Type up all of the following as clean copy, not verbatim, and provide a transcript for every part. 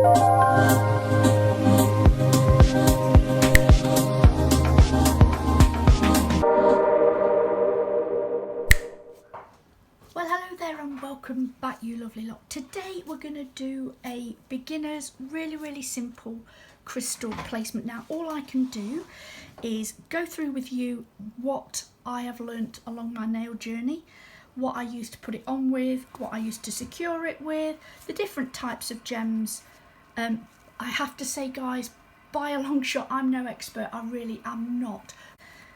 Well, hello there and welcome back, you lovely lot. Today we're going to do a beginner's really simple crystal placement. Now all I can do is go through with you what I have learnt along my nail journey, what I used to put it on with, what I used to secure it with, the different types of gems. I have to say, guys, by a long shot, I'm no expert. I really am not.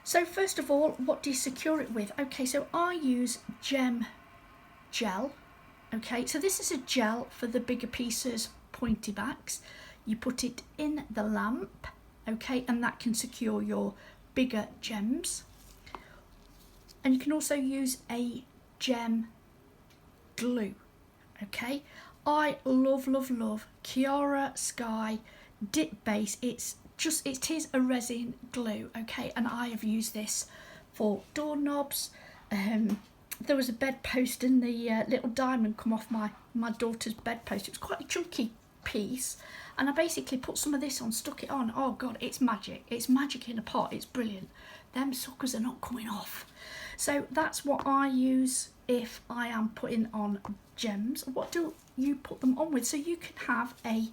So first of all, what do you secure it with? Okay, so I use gem gel. Okay, so this is a gel for the bigger pieces, pointy backs. You put it in the lamp, okay, and that can secure your bigger gems. And you can also use a gem glue. Okay, I love Chiara Sky Dip Base. It is a resin glue, okay, and I have used this for doorknobs. There was a bedpost and the little diamond come off my daughter's bedpost. It was quite a chunky piece, and I basically put some of this on, stuck it on. Oh god, it's magic. It's magic in a pot. It's brilliant. Them suckers are not coming off. So that's what I use if I am putting on gems. What do you put them on with? So you can have a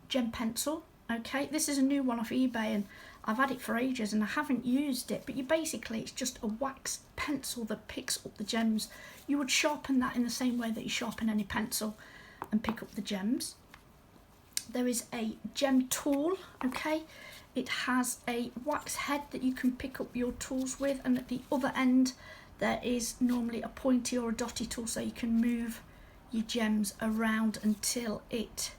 gem pencil. Okay, this is a new one off eBay and I've had it for ages and I haven't used it, but it's just a wax pencil that picks up the gems. You would sharpen that in the same way that you sharpen any pencil and pick up the gems. There is a gem tool, okay. It has a wax head that you can pick up your tools with, and at the other end there is normally a pointy or a dotty tool so you can move your gems around until it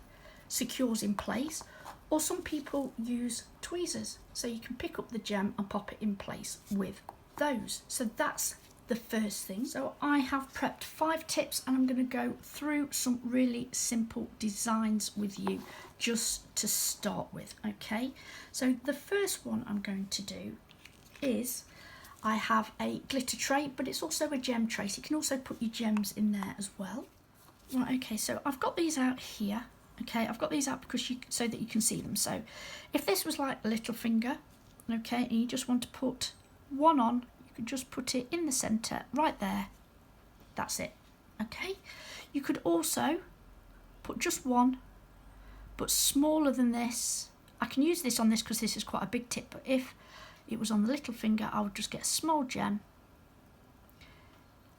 secures in place. Or some people use tweezers, so you can pick up the gem and pop it in place with those. So that's the first thing. So I have prepped 5 tips and I'm going to go through some really simple designs with you just to start with, okay? So the first one I'm going to do is I have a glitter tray, but it's also a gem tray, so you can also put your gems in there as well. Right, okay, so I've got these out here. Okay, I've got these out because so that you can see them. So if this was like a little finger, okay, and you just want to put one on, you can just put it in the centre right there. That's it. Okay, you could also put just one, but smaller than this. I can use this on this because this is quite a big tip, but if it was on the little finger, I would just get a small gem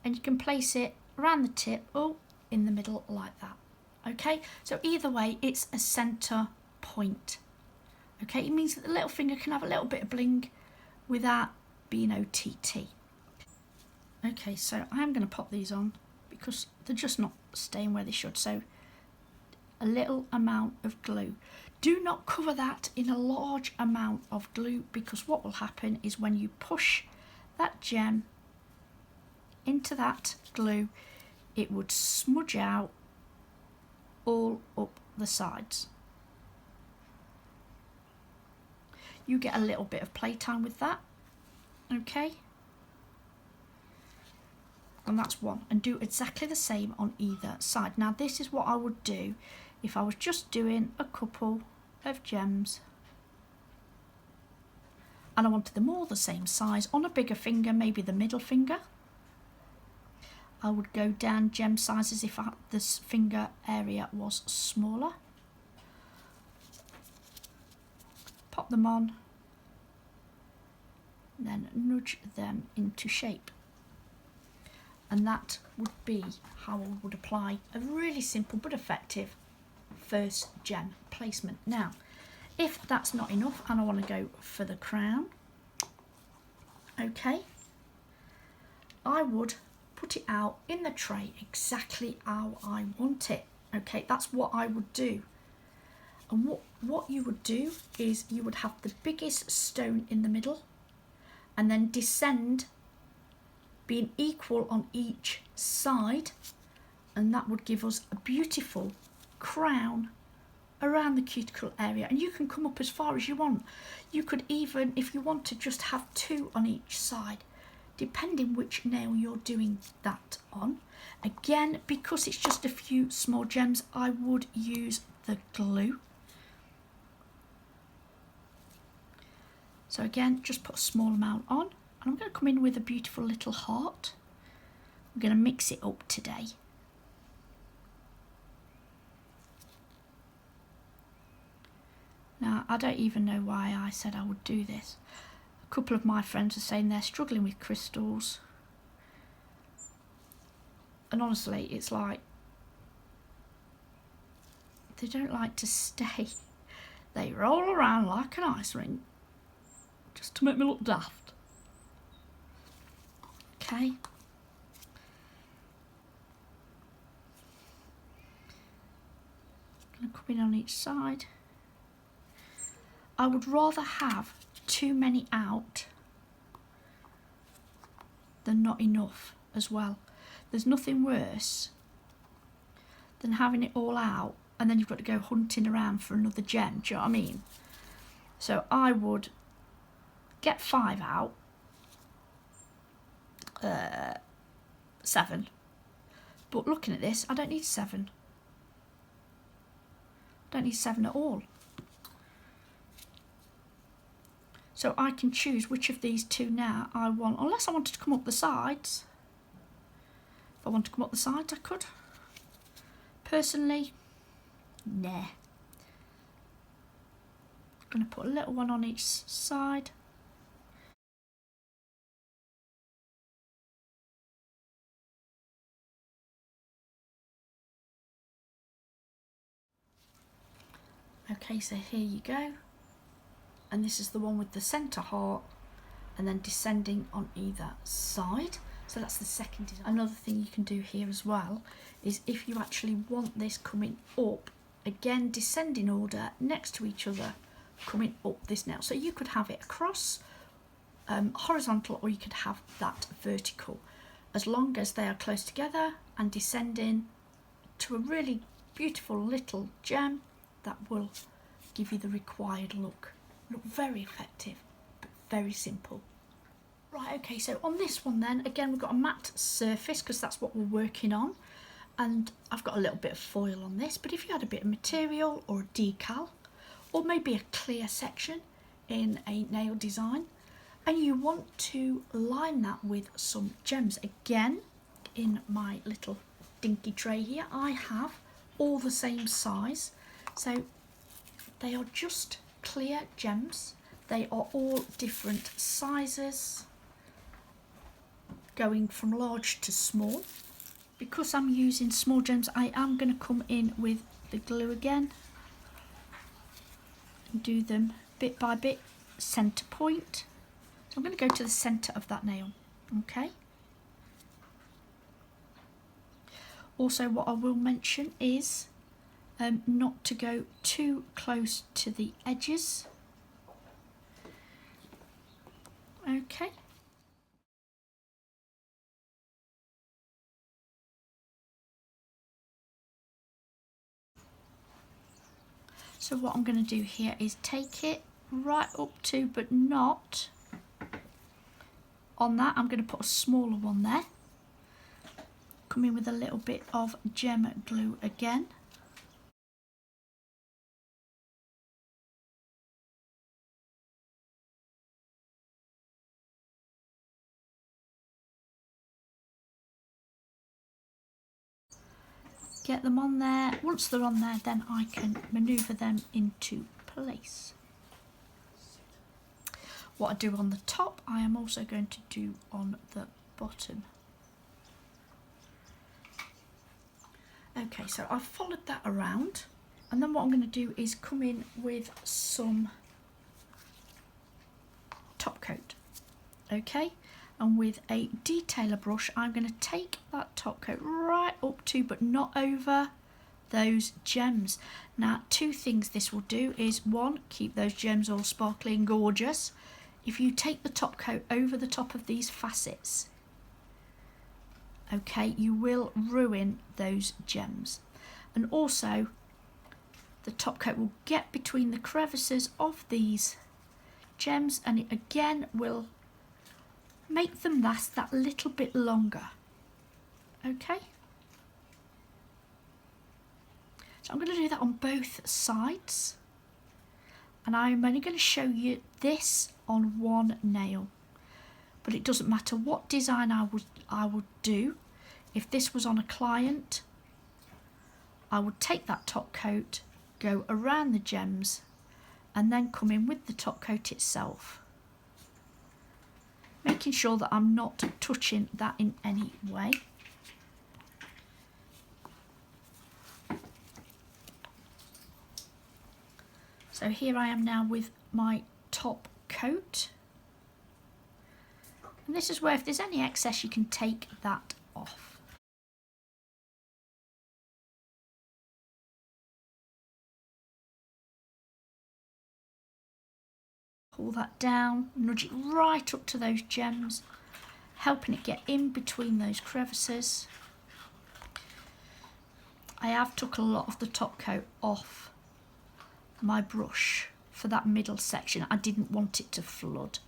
and you can place it around the tip or in the middle like that. Okay, so either way, it's a centre point. Okay, it means that the little finger can have a little bit of bling without being OTT. Okay, so I'm going to pop these on because they're just not staying where they should. So a little amount of glue. Do not cover that in a large amount of glue, because what will happen is when you push that gem into that glue, it would smudge out all up the sides. You get a little bit of playtime with that, okay? And that's one. And do exactly the same on either side. Now this is what I would do if I was just doing a couple of gems and I wanted them all the same size. On a bigger finger, maybe the middle finger, I would go down gem sizes if this finger area was smaller. Pop them on, then nudge them into shape. And that would be how I would apply a really simple but effective first gem placement. Now, if that's not enough and I want to go for the crown, okay, I would put it out in the tray exactly how I want it. Okay, that's what I would do. And what you would do is you would have the biggest stone in the middle and then descend, being equal on each side, and that would give us a beautiful crown around the cuticle area. And you can come up as far as you want. You could even, if you want to, just have 2 on each side, depending which nail you're doing that on. Again, because it's just a few small gems, I would use the glue. So again, just put a small amount on, and I'm going to come in with a beautiful little heart. I'm going to mix it up today. Now, I don't even know why I said I would do this. A couple of my friends are saying they're struggling with crystals. And honestly, it's like, they don't like to stay. They roll around like an ice rink, just to make me look daft. Okay. I'm going to come in on each side. I would rather have too many out than not enough as well. There's nothing worse than having it all out and then you've got to go hunting around for another gem. Do you know what I mean? So I would get 5 out, 7. But looking at this, I don't need 7. Don't need 7 at all. So I can choose which of these 2 now I want, unless I wanted to come up the sides. If I want to come up the sides, I could. Personally, nah. I'm going to put a little one on each side. Okay, so here you go. And this is the one with the centre heart and then descending on either side. So that's the second design. Another thing you can do here as well is if you actually want this coming up, again descending order next to each other, coming up this nail. So you could have it across horizontal, or you could have that vertical, as long as they are close together and descending to a really beautiful little gem that will give you the required look. Look very effective, but very simple. Right, okay, so on this one then, again we've got a matte surface because that's what we're working on, and I've got a little bit of foil on this, but if you had a bit of material or a decal, or maybe a clear section in a nail design, and you want to line that with some gems, again, in my little dinky tray here, I have all the same size, so they are just clear gems. They are all different sizes, going from large to small. Because I'm using small gems, I am going to come in with the glue again and do them bit by bit, centre point. So I'm going to go to the centre of that nail, okay? Also, what I will mention is not to go too close to the edges. Okay. So what I'm going to do here is take it right up to, but not on that. I'm going to put a smaller one there. Come in with a little bit of gem glue again. Get them on there. Once they're on there, then I can manoeuvre them into place. What I do on the top, I am also going to do on the bottom. Okay, so I've followed that around, and then what I'm going to do is come in with some top coat, okay? And with a detailer brush, I'm going to take that top coat right up to, but not over, those gems. Now, 2 things this will do is, 1, keep those gems all sparkly and gorgeous. If you take the top coat over the top of these facets, okay, you will ruin those gems. And also, the top coat will get between the crevices of these gems, and it again will make them last that little bit longer, okay? So I'm going to do that on both sides. And I'm only going to show you this on one nail. But it doesn't matter what design I would do. If this was on a client, I would take that top coat, go around the gems, and then come in with the top coat itself, making sure that I'm not touching that in any way. So here I am now with my top coat. And this is where if there's any excess you can take that off. Pull that down, nudge it right up to those gems, helping it get in between those crevices. I have took a lot of the top coat off my brush for that middle section. I didn't want it to flood.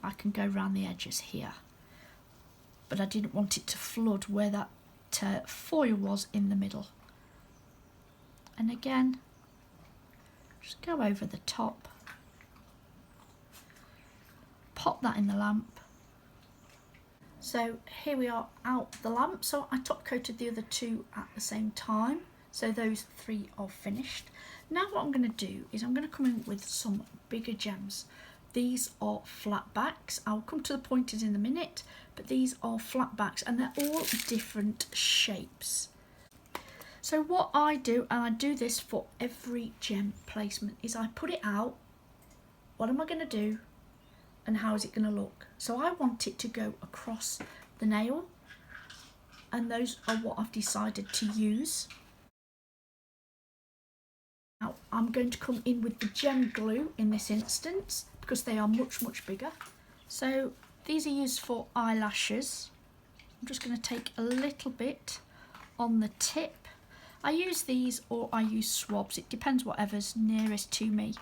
I can go around the edges here, but I didn't want it to flood where that foil was in the middle. And again, just go over the top, pop that in the lamp. So here we are out the lamp. So I top coated the other two at the same time. So those three are finished. Now what I'm going to do is I'm going to come in with some bigger gems. These are flat backs. I'll come to the pointers in a minute, but these are flat backs and they're all different shapes. So what I do, and I do this for every gem placement, is I put it out. What am I going to do and how is it going to look? So I want it to go across the nail, and those are what I've decided to use. Now I'm going to come in with the gem glue in this instance because they are much, much bigger. So these are used for eyelashes. I'm just going to take a little bit on the tip. I use these or I use swabs. It depends whatever's nearest to me.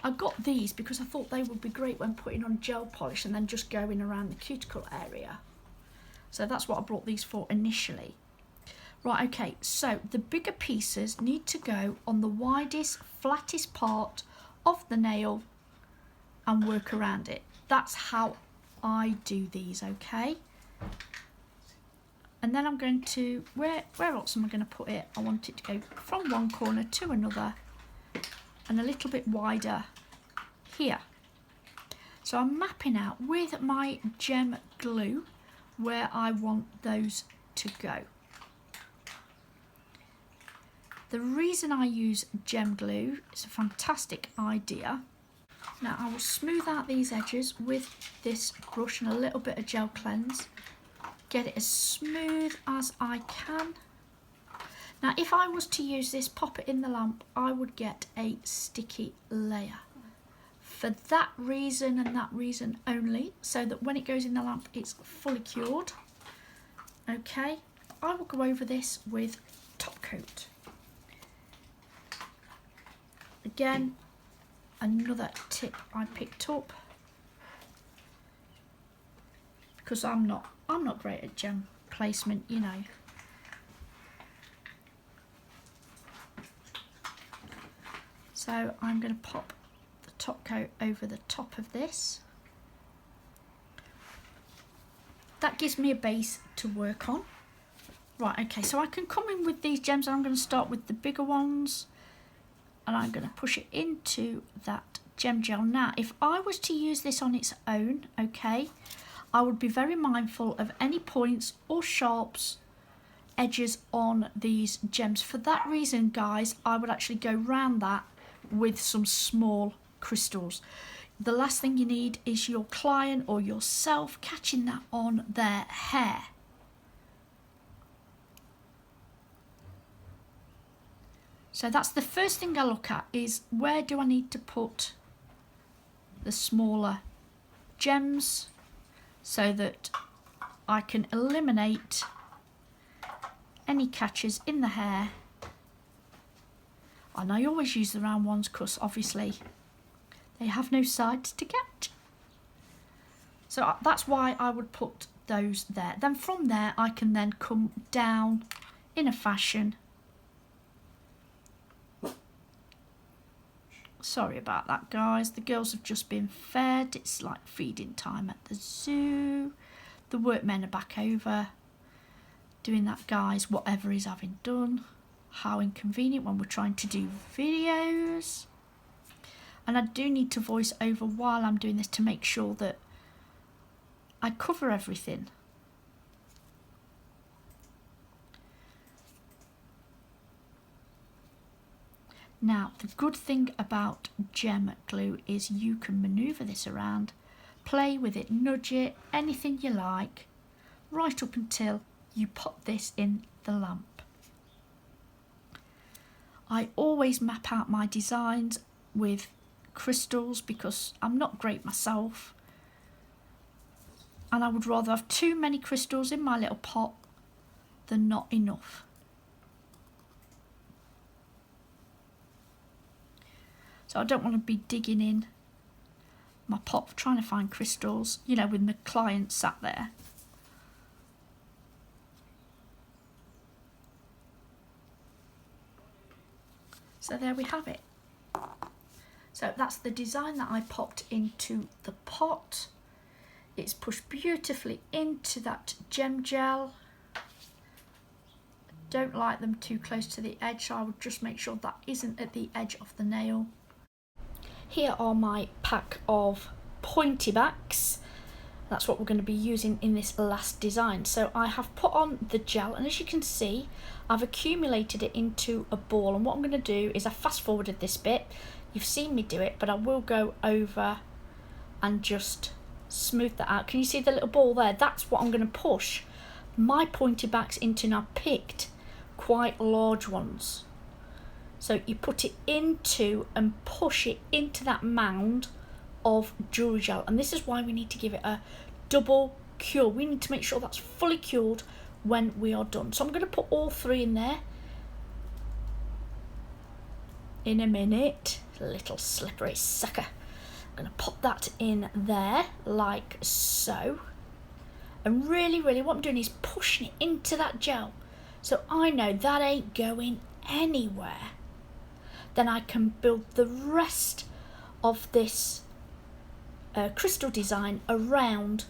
I got these because I thought they would be great when putting on gel polish and then just going around the cuticle area. So that's what I brought these for initially. Right, okay, so the bigger pieces need to go on the widest, flattest part of the nail and work around it. That's how I do these, okay? And then I'm going to, where else am I going to put it? I want it to go from one corner to another and a little bit wider here. So I'm mapping out with my gem glue where I want those to go. The reason I use gem glue, it's a fantastic idea. Now I will smooth out these edges with this brush and a little bit of gel cleanse. Get it as smooth as I can. Now if I was to use this, pop it in the lamp, I would get a sticky layer. For that reason and that reason only, so that when it goes in the lamp it's fully cured. Okay, I will go over this with top coat. Again, another tip I picked up because I'm not great at gem placement, you know. So I'm going to pop the top coat over the top of this. That gives me a base to work on. Right, okay, so I can come in with these gems and I'm going to start with the bigger ones. And I'm going to push it into that gem gel. Now, if I was to use this on its own, okay, I would be very mindful of any points or sharps edges on these gems. For that reason, guys, I would actually go round that with some small crystals. The last thing you need is your client or yourself catching that on their hair. So that's the first thing I look at, is where do I need to put the smaller gems so that I can eliminate any catches in the hair. And I always use the round ones because obviously they have no sides to catch. So that's why I would put those there. Then from there I can then come down in a fashion Sorry about that, guys. The girls have just been fed. It's like feeding time at the zoo. The workmen are back over doing that, guys, whatever is having done. How inconvenient when we're trying to do videos. And I do need to voice over while I'm doing this to make sure that I cover everything. Now, the good thing about gem glue is you can manoeuvre this around, play with it, nudge it, anything you like, right up until you pop this in the lamp. I always map out my designs with crystals because I'm not great myself, and I would rather have too many crystals in my little pot than not enough. So I don't want to be digging in my pot trying to find crystals, you know, when the client sat there. So there we have it. So that's the design that I popped into the pot. It's pushed beautifully into that gem gel. Don't like them too close to the edge, so I would just make sure that isn't at the edge of the nail. Here are my pack of pointy backs. That's what we're going to be using in this last design. So I have put on the gel, and as you can see, I've accumulated it into a ball. And what I'm going to do is I fast forwarded this bit. You've seen me do it, but I will go over and just smooth that out. Can you see the little ball there? That's what I'm going to push my pointy backs into. Now I picked quite large ones. So you put it into and push it into that mound of jewellery gel. And this is why we need to give it a double cure. We need to make sure that's fully cured when we are done. So I'm going to put all three in there in a minute. Little slippery sucker. I'm going to pop that in there like so. And really, really what I'm doing is pushing it into that gel. So I know that ain't going anywhere. Then I can build the rest of this crystal design around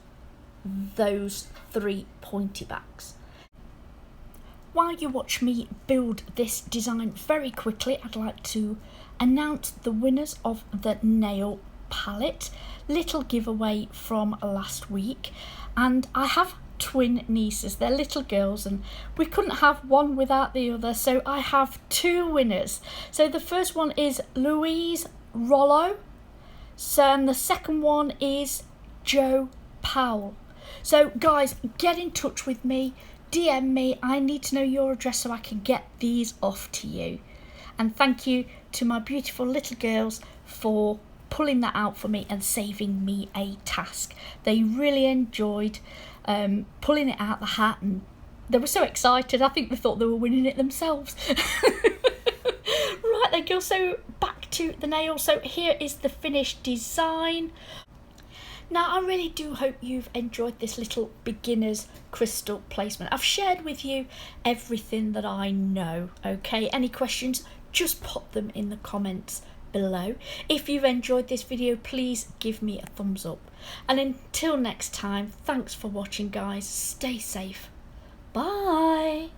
those three pointy backs. While you watch me build this design very quickly, I'd like to announce the winners of the nail palette. Little giveaway from last week, and I have twin nieces. They're little girls and we couldn't have one without the other, so I have two winners. So the first one is Louise Rollo, and the second one is Joe Powell. So guys, get in touch with me, DM me. I need to know your address so I can get these off to you. And thank you to my beautiful little girls for pulling that out for me and saving me a task. They really enjoyed pulling it out the hat, and they were so excited. I think they thought they were winning it themselves. Right then, girls, so back to the nail. So here is the finished design. Now, I really do hope you've enjoyed this little beginner's crystal placement. I've shared with you everything that I know, okay? Any questions, just pop them in the comments below. If you've enjoyed this video, please give me a thumbs up. And until next time, thanks for watching, guys. Stay safe. Bye.